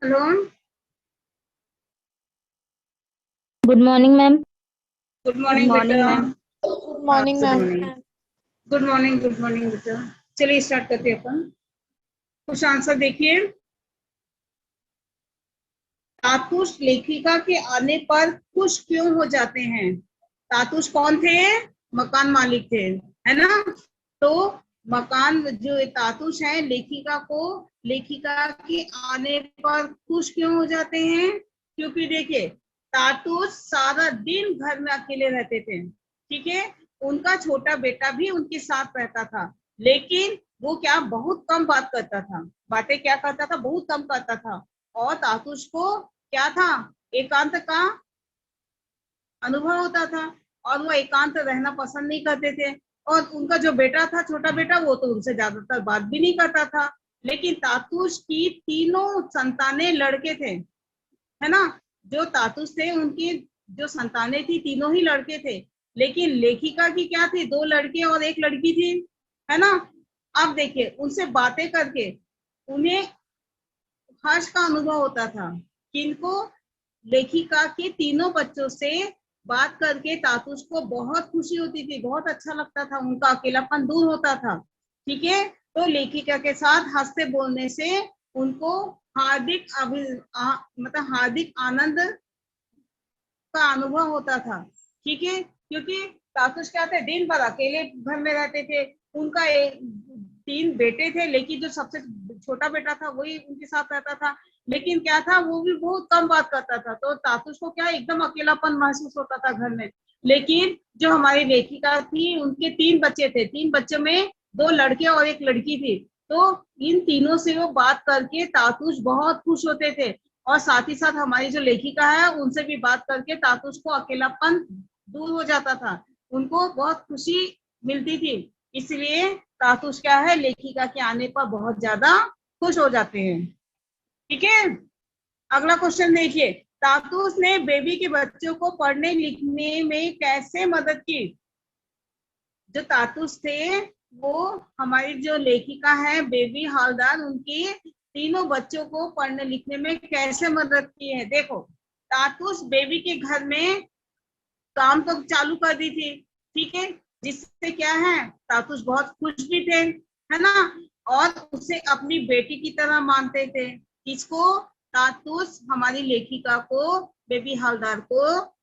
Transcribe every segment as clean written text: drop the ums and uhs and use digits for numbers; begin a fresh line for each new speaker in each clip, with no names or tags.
Hello.
Good morning ma'am.
Good
good
morning बेटा।
Morning ma'am.
Good
हाँ,
morning
good
ma'am.
Morning. Good morning, good morning बेटा। चलिए start करते हैं अपन। कुछ आंसर देखिए। तातुष लेखिका के आने पर खुश क्यों हो जाते हैं? तातुष कौन थे? मकान मालिक थे, है ना। तो मकान जो तातुष है लेखिका के आने पर खुश क्यों हो जाते हैं? क्योंकि देखिए, तातुष सारा दिन घर में अकेले रहते थे, ठीक है। उनका छोटा बेटा भी उनके साथ रहता था, लेकिन वो क्या बहुत कम बात करता था, बातें क्या करता था, बहुत कम करता था। और तातुष को क्या था, एकांत का अनुभव होता था, और वो एकांत रहना पसंद नहीं करते थे। और उनका जो बेटा था, छोटा बेटा, वो तो उनसे ज्यादातर बात भी नहीं करता था। लेकिन तातुष की तीनों संतानें लड़के थे, है ना। जो तातुष थे उनकी जो संतानें थी, तीनों ही लड़के थे। लेकिन लेखिका की क्या थी, दो लड़के और एक लड़की थी, है ना। अब देखिए, उनसे बातें करके उन्हें हर्ष का अनुभव होता था। किनको? लेखिका के तीनों बच्चों से बात करके तातुष को बहुत खुशी होती थी, बहुत अच्छा लगता था, उनका अकेलापन दूर होता था, ठीक है। तो लेखिका के साथ हंसते बोलने से उनको मतलब हार्दिक आनंद का अनुभव होता था, ठीक है। क्योंकि तातुष क्या थे, दिन भर अकेले घर में रहते थे। उनका तीन बेटे थे, लेकिन जो सबसे छोटा बेटा था वही उनके साथ रहता था। लेकिन क्या था, वो भी बहुत कम बात करता था, तो तातुष को क्या एकदम अकेलापन महसूस होता था घर में। लेकिन जो हमारी लेखिका थी, उनके तीन बच्चे थे, तीन बच्चों में दो लड़के और एक लड़की थी। तो इन तीनों से वो बात करके तातुष बहुत खुश होते थे। और साथ ही साथ हमारी जो लेखिका है, उनसे भी बात करके तातुष को अकेलापन दूर हो जाता था, उनको बहुत खुशी मिलती थी। इसलिए तातुष क्या है, लेखिका के आने पर बहुत ज्यादा खुश हो जाते हैं, ठीक है। अगला क्वेश्चन देखिए। तातुष ने बेबी के बच्चों को पढ़ने लिखने में कैसे मदद की? जो तातुष थे, वो हमारी जो लेखिका है बेबी हालदार, उनकी तीनों बच्चों को पढ़ने लिखने में कैसे मदद की है? देखो, तातुष बेबी के घर में काम तो चालू कर दी थी, ठीक है। जिससे क्या है, तातुष बहुत खुश भी थे, है ना। और उसे अपनी बेटी की तरह मानते थे। किसको? तातुष हमारी लेखिका को, बेबी हालदार को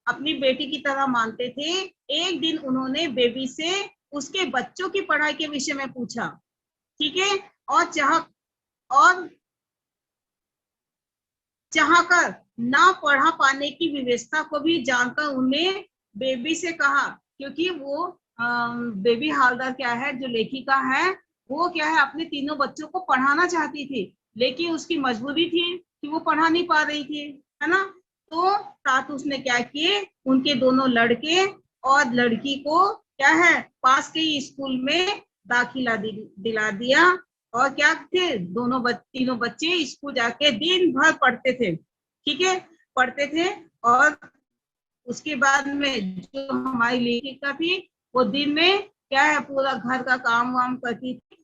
अपनी बेटी की तरह मानते थे। एक दिन उन्होंने बेबी से उसके बच्चों की पढ़ाई के विषय में पूछा, ठीक है। और चाहकर ना पढ़ा पाने की व्यवस्था को भी जानकर उन्हें बेबी से कहा, क्योंकि वो बेबी हालदार क्या है, जो लेखिका है, वो क्या है, अपने तीनों बच्चों को पढ़ाना चाहती थी, लेकिन उसकी मजबूरी थी कि वो पढ़ा नहीं पा रही थी, है ना। तो तातुष ने क्या किए, उनके दोनों लड़के और लड़की को क्या है, पास के ही स्कूल में दाखिला दिला दिया। और क्या थे, तीनों बच्चे स्कूल जाके दिन भर पढ़ते थे, ठीक है, पढ़ते थे। और उसके बाद में जो हमारी लेखिका थी, वो दिन में क्या है, पूरा घर का काम वाम करती थी,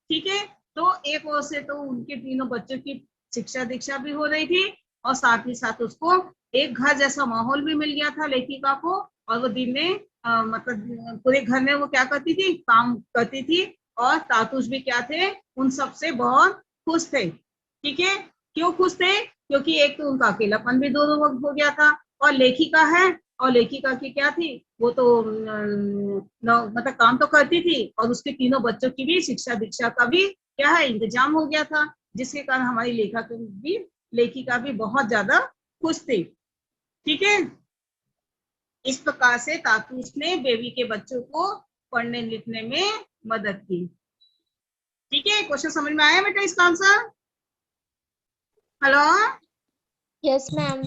ठीक है। तो एक ओर से तो उनके तीनों बच्चों की शिक्षा दीक्षा भी हो रही थी, और साथ ही साथ उसको एक घर जैसा माहौल भी मिल गया था लेखिका को। और वो दिन में मतलब पूरे घर में वो क्या करती थी, काम करती थी। और तातुष भी क्या थे, उन सबसे बहुत खुश थे, ठीक है। क्यों खुश थे? क्योंकि एक तो उनका अकेलापन भी दूर हो गया था, और लेखिका है, और लेखिका की क्या थी, वो तो मतलब काम तो करती थी, और उसके तीनों बच्चों की भी शिक्षा दीक्षा का भी क्या है, इंतजाम हो गया था। जिसके कारण हमारी लेखिका भी बहुत ज्यादा खुश थी, ठीक है। इस प्रकार से तातुष ने बेबी के बच्चों को पढ़ने लिखने में मदद की, ठीक है। क्वेश्चन समझ में आया बेटा इसका आंसर? हेलो।
Yes ma'am.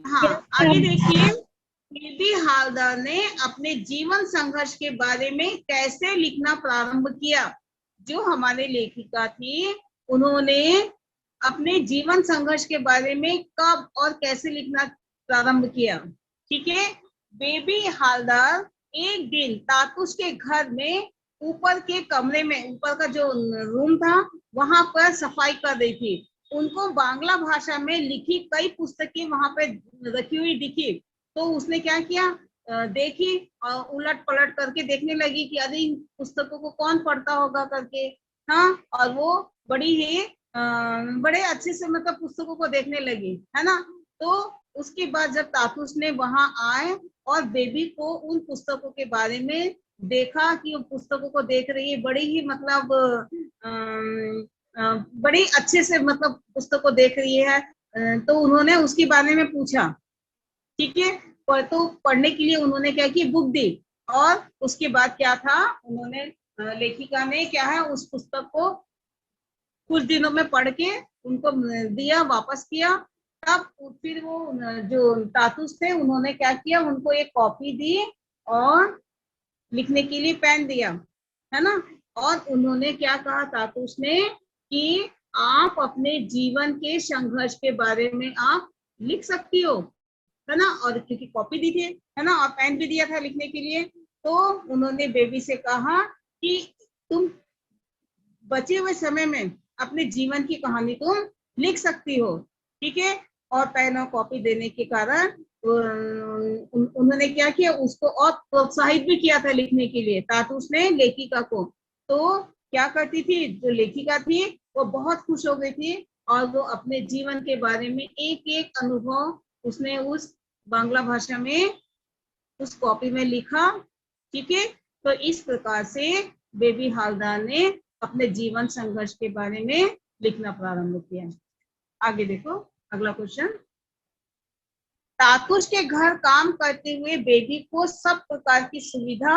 हाँ, आगे देखिए। बेबी हालदार ने अपने जीवन संघर्ष के बारे में कैसे लिखना प्रारंभ किया? जो हमारे लेखिका थी, उन्होंने अपने जीवन संघर्ष के बारे में कब और कैसे लिखना प्रारंभ किया, ठीक है। बेबी हालदार एक दिन तातुष के घर में ऊपर के कमरे में, ऊपर का जो रूम था, वहां पर सफाई कर रही थी। उनको बांग्ला भाषा में लिखी कई पुस्तकें वहां पे रखी हुई दिखी, तो उसने क्या किया, देखी और उलट पलट करके देखने लगी कि अरे इन पुस्तकों को कौन पढ़ता होगा करके। हाँ, और वो बड़ी ही बड़े अच्छे से मतलब पुस्तकों को देखने लगी, है ना। तो उसके बाद जब तातुस ने वहां आए और बेबी को उन पुस्तकों के बारे में देखा कि वो पुस्तकों को देख रही है, बड़ी ही मतलब बड़ी अच्छे से मतलब पुस्तक को देख रही है। तो उन्होंने उसके बारे में पूछा, ठीक है। तो पढ़ने के लिए उन्होंने क्या की, बुक दी। और उसके बाद क्या था, उन्होंने लेखिका ने क्या है उस पुस्तक को कुछ दिनों में पढ़ के उनको दिया, वापस किया। तब फिर वो जो तातुस थे उन्होंने क्या किया, उनको एक कॉपी दी और लिखने के लिए पेन दिया, है ना। और उन्होंने क्या कहा तातुस ने कि आप अपने जीवन के संघर्ष के बारे में आप लिख सकती हो, है ना। और क्योंकि कॉपी दी थी, है ना, और पेन भी दिया था लिखने के लिए, तो उन्होंने बेबी से कहा कि तुम बचे हुए समय में अपने जीवन की कहानी तुम लिख सकती हो, ठीक है। और पेन और कॉपी देने के कारण उन्होंने क्या किया, उसको और प्रोत्साहित भी किया था लिखने के लिए तातुस ने लेखिका को। तो क्या करती थी, जो लेखिका थी वो बहुत खुश हो गई थी और वो अपने जीवन के बारे में एक एक अनुभव उसने उस बांग्ला भाषा में उस कॉपी में लिखा, ठीक है। तो इस प्रकार से बेबी हालदार ने अपने जीवन संघर्ष के बारे में लिखना प्रारंभ किया। आगे देखो अगला क्वेश्चन। तातुस के घर काम करते हुए बेबी को सब प्रकार की सुविधा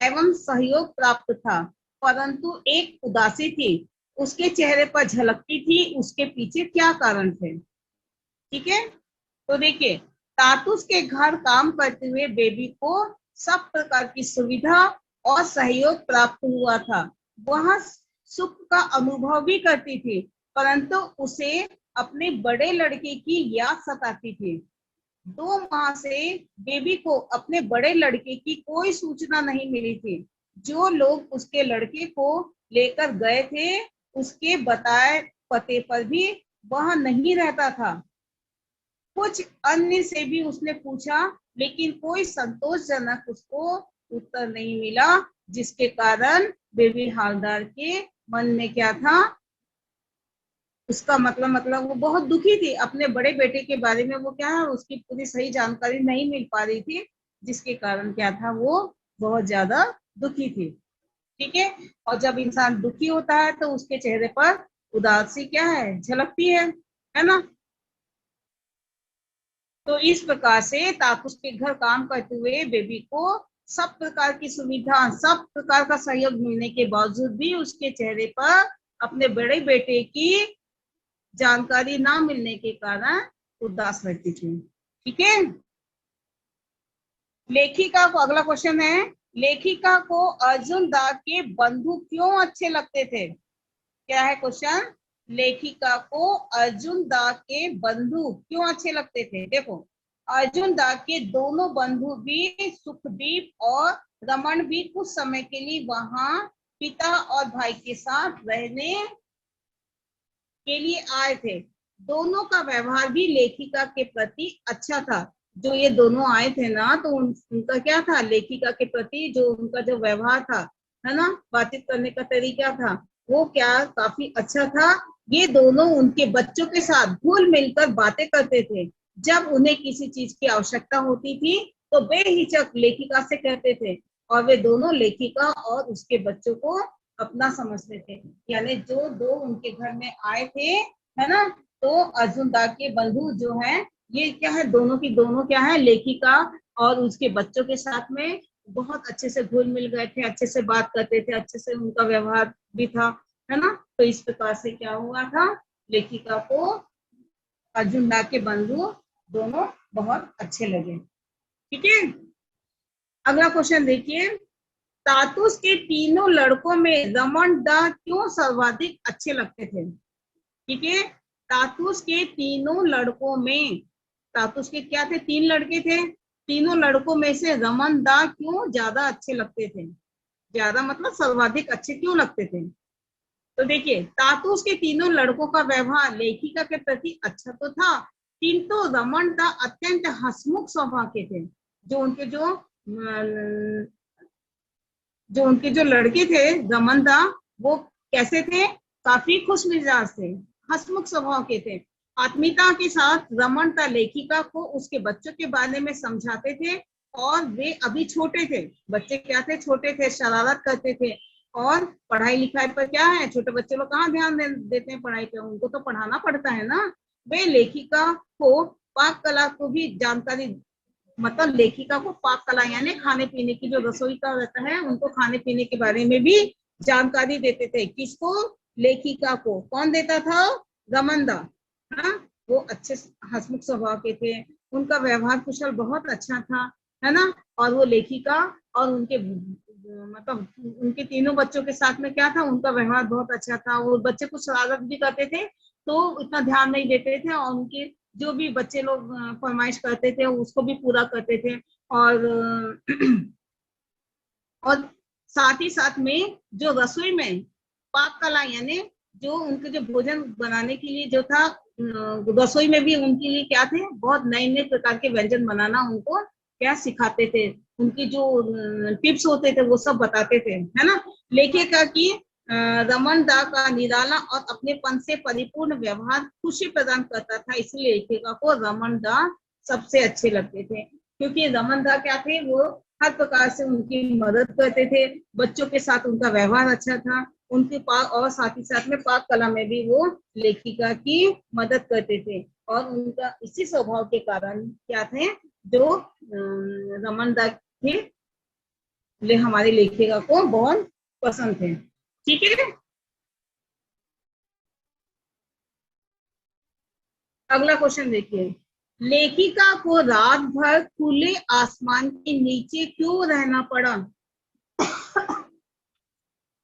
एवं सहयोग प्राप्त था, परंतु एक उदासी थी उसके चेहरे पर झलकती थी। उसके पीछे क्या कारण थे, ठीक है। तो देखिए, तातुस के घर काम करते हुए बेबी को सब प्रकार की सुविधा और सहयोग प्राप्त हुआ था। वह सुख का अनुभव भी करती थी, परंतु उसे अपने बड़े लड़के की याद सताती थी। 2 माह से बेबी को अपने बड़े लड़के की कोई सूचना नहीं मिली थी। जो लोग उसके लड़के को लेकर गए थे, उसके बताए पते पर भी वह नहीं रहता था। कुछ अन्य से भी उसने पूछा, लेकिन कोई संतोषजनक उसको उत्तर नहीं मिला, जिसके कारण बेबी हालदार के मन में क्या था, उसका मतलब वो बहुत दुखी थी। अपने बड़े बेटे के बारे में वो क्या है, उसकी पूरी सही जानकारी नहीं मिल पा रही थी, जिसके कारण क्या था, वो बहुत ज्यादा दुखी थी, ठीक है। और जब इंसान दुखी होता है तो उसके चेहरे पर उदासी क्या है, झलकती है ना। तो इस प्रकार से तातुस के घर काम करते हुए बेबी को सब प्रकार की सुविधा, सब प्रकार का सहयोग मिलने के बावजूद भी उसके चेहरे पर अपने बड़े बेटे की जानकारी ना मिलने के कारण उदास रहती थी, ठीक है। लेखिका को, अगला क्वेश्चन है, लेखिका को अर्जुन दा के बंधु क्यों अच्छे लगते थे। क्या है क्वेश्चन, लेखिका को अर्जुन दा के बंधु क्यों अच्छे लगते थे। देखो, अर्जुन दा के दोनों बंधु भी, सुखदीप और रमन भी कुछ समय के लिए वहां पिता और भाई के साथ रहने के लिए आए थे। दोनों का व्यवहार भी लेखिका के प्रति अच्छा था। जो ये दोनों आए थे ना, तो उनका क्या था, लेखिका के प्रति जो उनका जो व्यवहार था, है ना, बातचीत करने का तरीका था, वो क्या काफी अच्छा था। ये दोनों उनके बच्चों के साथ घुल मिलकर बातें करते थे। जब उन्हें किसी चीज की आवश्यकता होती थी तो बेहिचक लेखिका से कहते थे, और वे दोनों लेखिका और उसके बच्चों को अपना समझते थे। यानी जो दो उनके घर में आए थे, है ना, तो अर्जुन दा के बंधु जो है, ये क्या है, दोनों की दोनों क्या है, लेखिका और उसके बच्चों के साथ में बहुत अच्छे से घुल मिल गए थे, अच्छे से बात करते थे, अच्छे से उनका व्यवहार भी था, है ना। तो इस प्रकार से क्या हुआ था, लेखिका को अर्जुन दा के बंधु दोनों बहुत अच्छे लगे, ठीक है। अगला क्वेश्चन देखिए, तातुस के तीनों लड़कों में रमन दा क्यों सर्वाधिक अच्छे लगते थे, ठीक है। तातुस के तीनों लड़कों में, तातुस के क्या थे, 3 लड़के थे, तीनों लड़कों में से रमन दा क्यों ज्यादा अच्छे लगते थे, ज्यादा मतलब सर्वाधिक अच्छे क्यों लगते थे। तो देखिए, तातूस के तीनों लड़कों का व्यवहार लेखिका के प्रति अच्छा तो था, किंतु रमन दा अत्यंत हंसमुख स्वभाव के थे। जो उनके जो लड़के थे रमन दा, वो कैसे थे? काफी खुश मिजाज थे, हंसमुख स्वभाव के थे। आत्मीयता के साथ रमन दा लेखिका को उसके बच्चों के बारे में समझाते थे, और वे अभी छोटे थे। बच्चे क्या थे? छोटे थे, शरारत करते थे। और पढ़ाई लिखाई पर क्या है, छोटे बच्चे लोग कहाँ ध्यान देते हैं पढ़ाई पे, उनको तो पढ़ाना पड़ता है ना। वे लेखिका को पाक कला को भी जानकारी, मतलब लेखिका को पाक कला यानी खाने पीने की, जो रसोई का रहता है, उनको खाने पीने के बारे में भी जानकारी देते थे। किसको? लेखिका को। कौन देता था? रमनदा। हाँ, वो अच्छे हंसमुख स्वभाव के थे, उनका व्यवहार कुशल बहुत अच्छा था, है ना। और वो लेखिका और उनके मतलब उनके तीनों बच्चों के साथ में क्या था, उनका व्यवहार बहुत अच्छा था। वो बच्चे कुछ शरारत भी करते थे तो इतना ध्यान नहीं देते थे, और उनके जो भी बच्चे लोग फरमाइश करते थे उसको भी पूरा करते थे। और और साथ ही साथ में जो रसोई में पाक कला यानी जो उनके जो भोजन बनाने के लिए जो था, रसोई में भी उनके लिए क्या थे, बहुत नए नए प्रकार के व्यंजन बनाना उनको क्या सिखाते थे। उनकी जो टिप्स होते थे वो सब बताते थे, है ना। लेखिका की रमन दा का निराला और अपनेपन से परिपूर्ण व्यवहार खुशी प्रदान करता था, इसलिए लेखिका को रमन दा सबसे अच्छे लगते थे। क्योंकि रमन दा क्या थे, वो हर प्रकार से उनकी मदद करते थे, बच्चों के साथ उनका व्यवहार अच्छा था, उनके पाक, और साथ ही साथ में पाक कला में भी वो लेखिका की मदद करते थे। और उनका इसी स्वभाव के कारण क्या थे, जो रमन दा थे, हमारी लेखिका को बहुत पसंद थे। ठीक है, अगला क्वेश्चन देखिए। लेखिका को रात भर खुले आसमान के नीचे क्यों रहना पड़ा?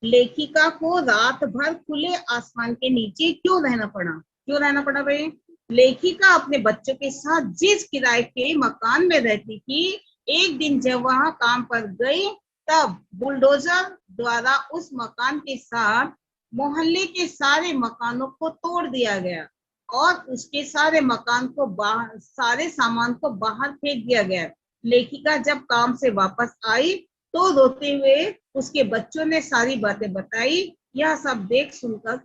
लेखिका को रात भर खुले आसमान के नीचे क्यों रहना पड़ा? क्यों रहना पड़ा भाई? लेखिका अपने बच्चों के साथ जिस किराए के मकान में रहती थी, एक दिन जब वहां काम पर गई, तब बुलडोजर द्वारा उस मकान के साथ मोहल्ले के सारे मकानों को तोड़ दिया गया, और उसके सारे मकान को बाहर, सारे सामान को बाहर फेंक दिया गया। लेखिका जब काम से वापस आई तो रोते हुए उसके बच्चों ने सारी बातें बताई। यह सब देख सुनकर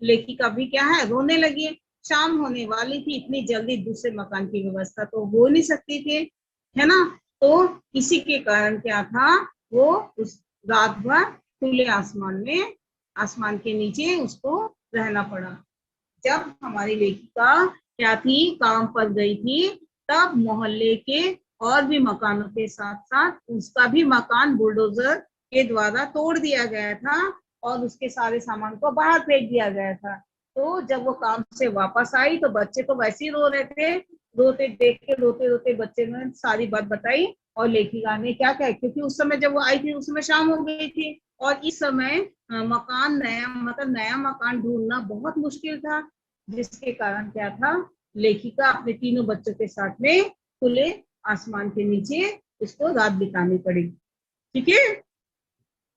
लेखिका भी क्या है, रोने लगी। शाम होने वाली थी, इतनी जल्दी दूसरे मकान की व्यवस्था तो हो नहीं सकती थी, है ना। तो इसी के कारण क्या था, वो उस रात भर खुले आसमान में, आसमान के नीचे उसको रहना पड़ा। जब हमारी लेखिका क्या थी, काम पर गई थी, तब मोहल्ले के और भी मकानों के साथ साथ उसका भी मकान बुलडोजर के द्वारा तोड़ दिया गया था, और उसके सारे सामान को बाहर फेंक दिया गया था। तो जब वो काम से वापस आई तो बच्चे तो वैसे ही रो रहे थे, रोते देख के रोते रोते बच्चे ने सारी बात बताई। और लेखिका ने क्या कहा, क्योंकि उस समय जब वो आई थी उस समय शाम हो गई थी, और इस समय मकान नया, मतलब नया मकान ढूंढना बहुत मुश्किल था, जिसके कारण क्या था, लेखिका अपने तीनों बच्चों के साथ में खुले आसमान के नीचे उसको रात बितानी पड़ी। ठीक है,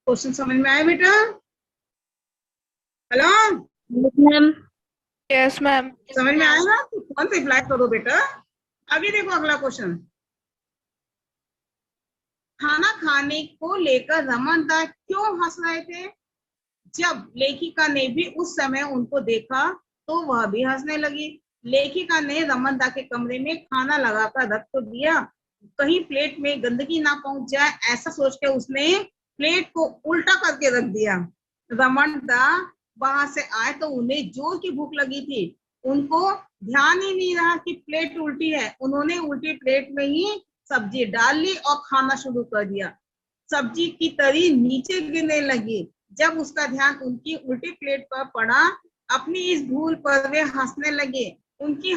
क्वेश्चन समझ में आया बेटा? Hello,
ma'am.
Yes, ma'am.
समझ में आया ना? तो कौन सा रिप्लाई करो बेटा। अभी देखो अगला क्वेश्चन। खाना खाने को लेकर रमन दा क्यों हंस रहे थे? जब लेखिका ने भी उस समय उनको देखा तो वह भी हंसने लगी। लेखिका ने रमन दा के कमरे में खाना लगाकर रख तो दिया, कहीं प्लेट में गंदगी ना पहुंच जाए, ऐसा सोचकर उसने प्लेट को उल्टा करके रख दिया। रमन दा वहां से आए तो उन्हें जोर की भूख लगी थी, उनको ध्यान ही नहीं रहा कि प्लेट उल्टी है। उन्होंने उल्टी प्लेट में ही सब्जी डाल ली और खाना शुरू कर दिया। सब्जी की तरी नीचे गिरने लगी। जब उसका ध्यान उनकी उल्टी प्लेट पर पड़ा, अपनी इस भूल पर वे हंसने लगे। उनकी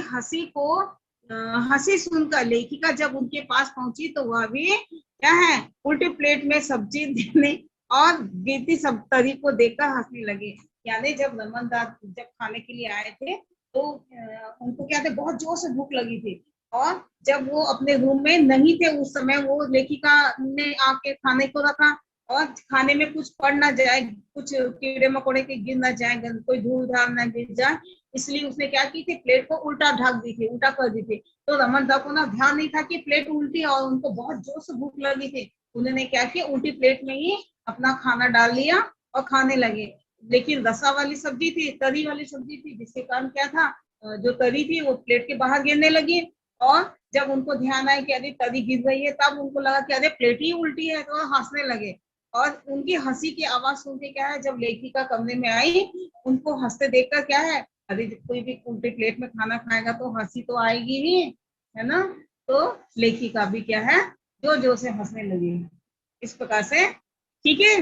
हंसी सुनकर लेखिका जब उनके पास पहुंची तो वह भी क्या है, उल्टी प्लेट में सब्जी देने और गिरती सब तरी को देखकर हंसने लगे। यानी जब रमनदास जब खाने के लिए आए थे तो उनको क्या थे, बहुत जोर से भूख लगी थी, और जब वो अपने रूम में नहीं थे उस समय, वो लेखिका ने आके खाने को रखा, और खाने में कुछ पड़ ना जाए, कुछ कीड़े मकोड़े के गिर ना जाए, कोई धूल धाल ना गिर जाए, इसलिए उसने क्या की थी, प्लेट को उल्टा ढक दी थी, उल्टा कर दी थी। तो रमन दा को ना ध्यान नहीं था कि प्लेट उल्टी है, और उनको बहुत जोर से भूख लगी थी। उन्होंने क्या किया, उल्टी प्लेट में ही अपना खाना डाल लिया और खाने लगे। लेकिन रसा वाली सब्जी थी, तरी वाली सब्जी थी, जिसके कारण क्या था, जो तरी थी वो प्लेट के बाहर गिरने लगी। और जब उनको ध्यान आया कि अरे तरी गिर रही है, तब उनको लगा कि अरे प्लेट ही उल्टी है, तो हंसने लगे। और उनकी हंसी की आवाज सुन के क्या है, जब लेखिका कमरे में आई, उनको हंसते देखकर क्या है, अरे कोई भी उल्टी प्लेट में खाना खाएगा तो हंसी तो आएगी ही, है ना। तो लेखिका भी क्या है, जोर जोर से हंसने लगी, इस प्रकार से। ठीक है,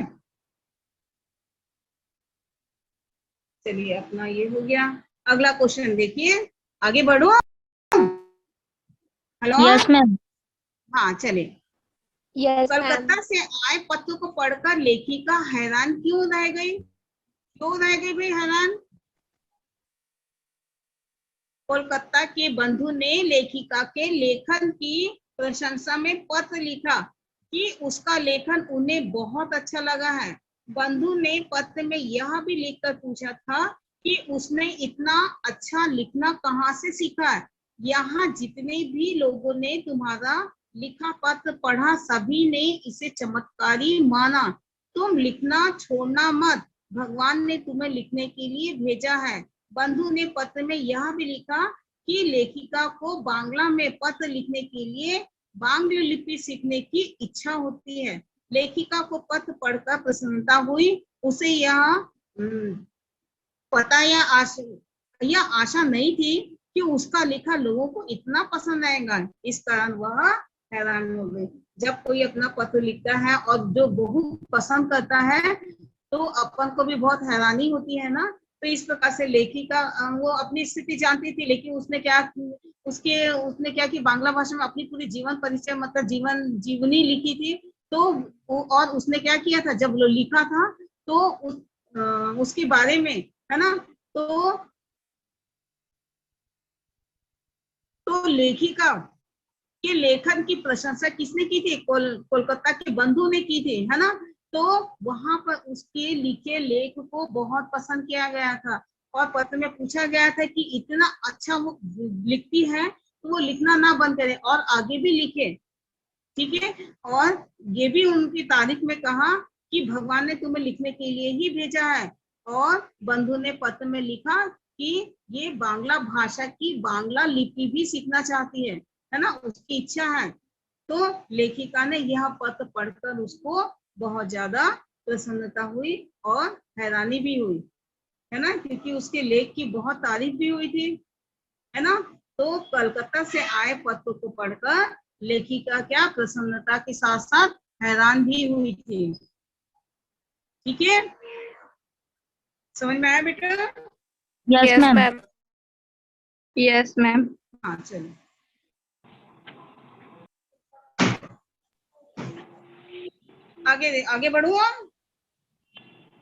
चलिए अपना ये हो गया। अगला क्वेश्चन देखिए, आगे बढ़ो। हेलो।
Yes ma'am.
हाँ चलिए।
Yes, ma'am.
कलकत्ता से आए पत्र को पढ़कर लेखिका हैरान क्यों रह गई, क्यों रह गई भाई हैरान। कोलकाता के बंधु ने लेखिका के लेखन की प्रशंसा में पत्र लिखा कि उसका लेखन उन्हें बहुत अच्छा लगा है। बंधु ने पत्र में यह भी लिखकर पूछा था कि उसने इतना अच्छा लिखना कहाँ से सीखा है। यहाँ जितने भी लोगों ने तुम्हारा लिखा पत्र पढ़ा, सभी ने इसे चमत्कारी माना। तुम लिखना छोड़ना मत, भगवान ने तुम्हें लिखने के लिए भेजा है। बंधु ने पत्र में यह भी लिखा कि लेखिका को बांग्ला में पत्र लिखने के लिए बांग्ला लिपि सीखने की इच्छा होती है। लेखिका को पत्र पढ़कर प्रसन्नता हुई। उसे यह पता या आशा नहीं थी कि उसका लिखा लोगों को इतना पसंद आएगा। इस कारण वह हैरान हो गई। जब कोई अपना पत्र लिखता है और जो बहुत पसंद करता है, तो अपन को भी बहुत हैरानी होती है ना। तो इस प्रकार से लेखिका वो अपनी स्थिति जानती थी, लेकिन उसने क्या कि बांग्ला भाषा में अपनी पूरी जीवन परिचय, मतलब जीवनी लिखी थी। तो और उसने क्या किया था, जब लिखा था तो उसके बारे में, है ना। तो लेखिका के लेखन की प्रशंसा किसने की थी, कोलकाता के बंधु ने की थी, है ना। तो वहां पर उसके लिखे लेख को बहुत पसंद किया गया था, और पत्र में पूछा गया था कि इतना अच्छा वो लिखती है तो वो लिखना ना बंद करे और आगे भी लिखे। ठीक है। और ये भी उनकी तारीफ में कहा कि भगवान ने तुम्हें लिखने के लिए ही भेजा है। और बंधु ने पत्र में लिखा कि ये बांग्ला भाषा की बांग्ला लिपि भी सीखना चाहती है ना, उसकी इच्छा है। तो लेखिका ने यह पत्र पढ़कर उसको बहुत ज्यादा प्रसन्नता हुई और हैरानी भी हुई, है ना, क्योंकि उसके लेख की बहुत तारीफ भी हुई थी, है ना। तो कलकत्ता से आए पत्र को पढ़कर लेखिका क्या प्रसन्नता के साथ साथ हैरान भी हुई थी। ठीक है, समझ में आया बेटा।
Yes
Yes,
ma'am.
ma'am. Yes, ma'am.
हाँ चलो आगे आगे बढ़ू।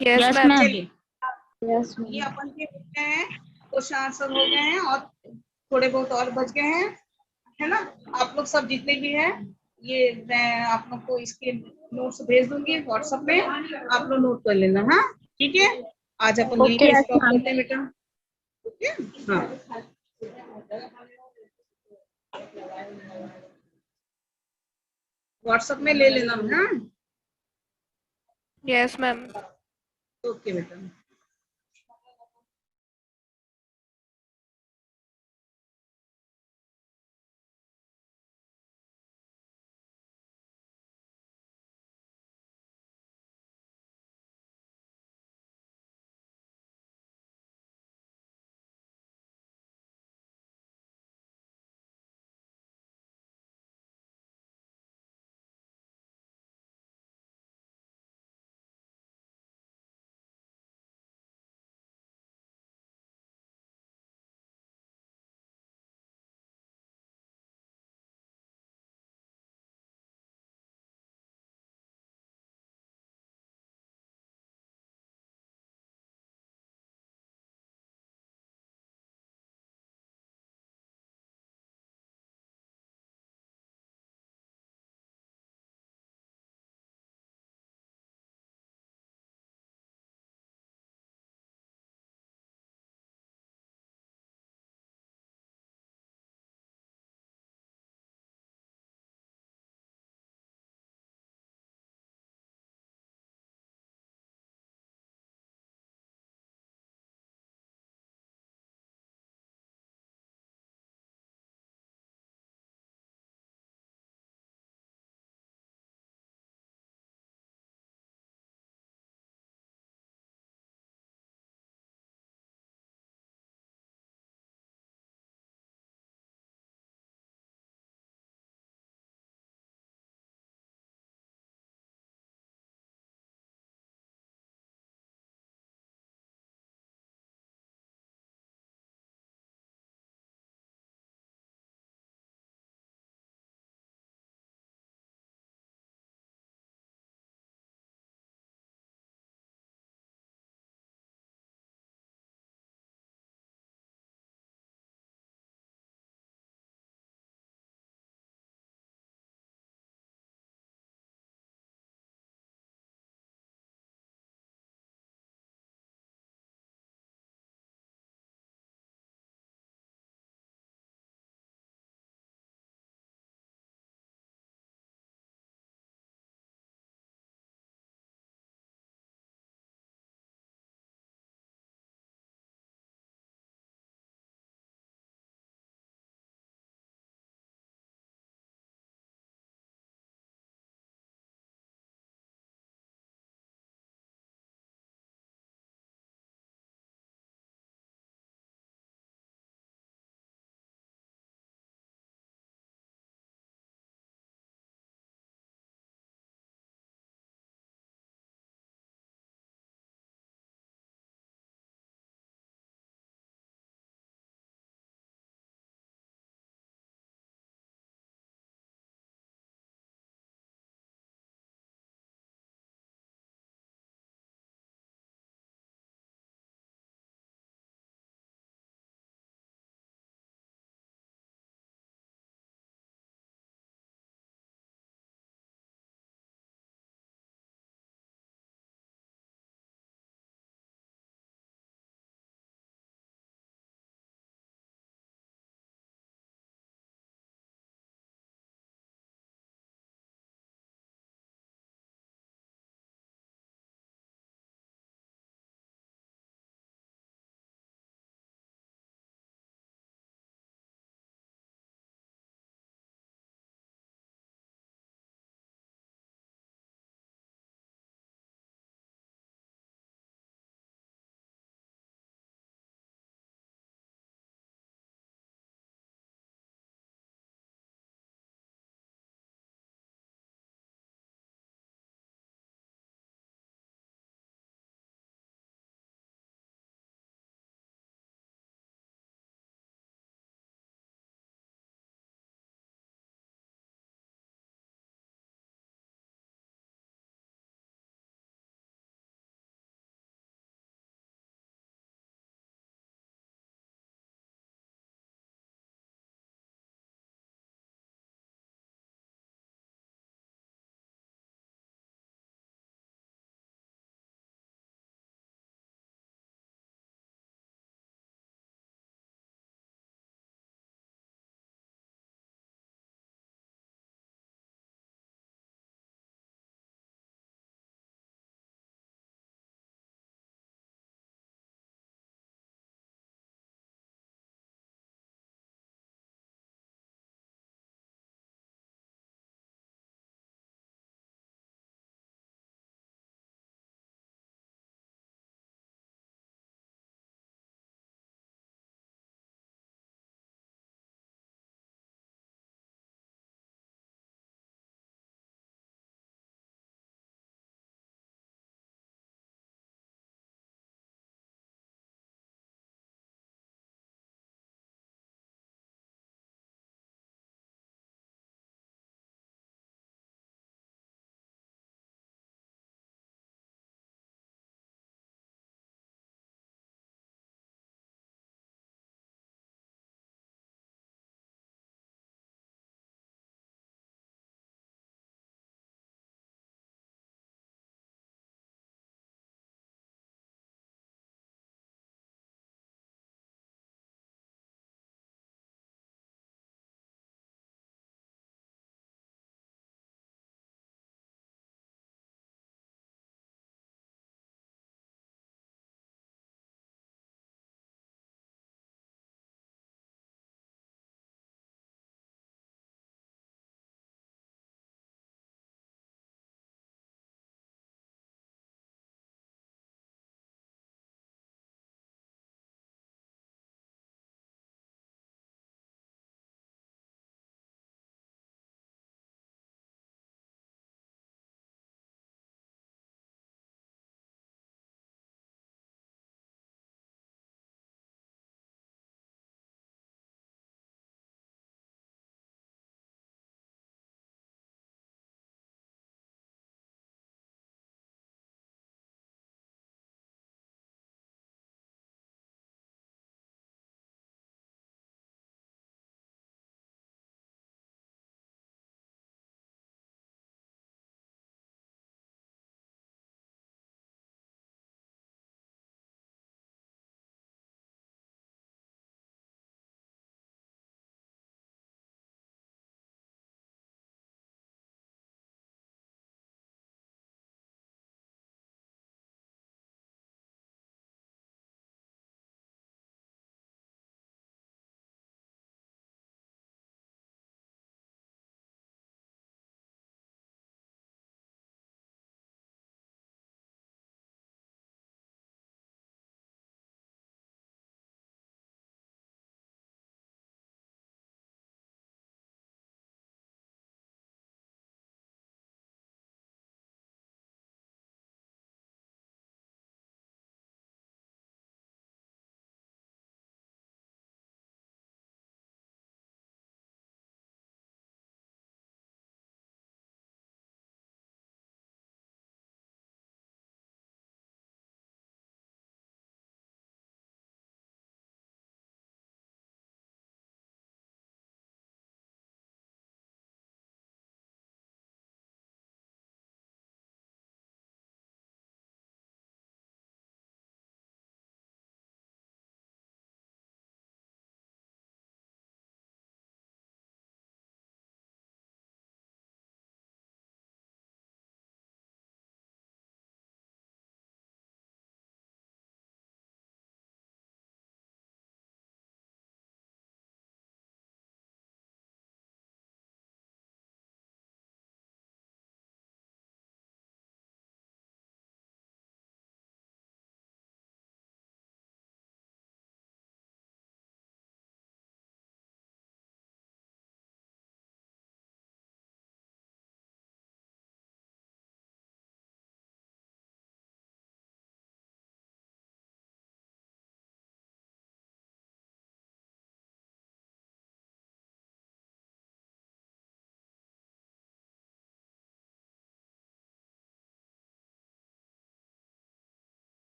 Yes,
yes
ma'am.
मैम।
चलिए,
Yes,
ये
ma'am.
अपन के हो गए हैं, क्वेश्चन आंसर हो गए हैं, और थोड़े बहुत और बच गए हैं, है ना। आप लोग सब जितने भी हैं, ये मैं आप लोग को इसके नोट्स भेज दूंगी व्हाट्सएप में, आप लोग नोट कर लेना। हाँ ठीक है, आज अपन यहीं
Okay.
पे
यस
स्टॉप
मैम।
करते हैं बेटा। ठीक है, हाँ व्हाट्सएप में ले लेना। हाँ
Yes, ma'am.
ओके बेटा।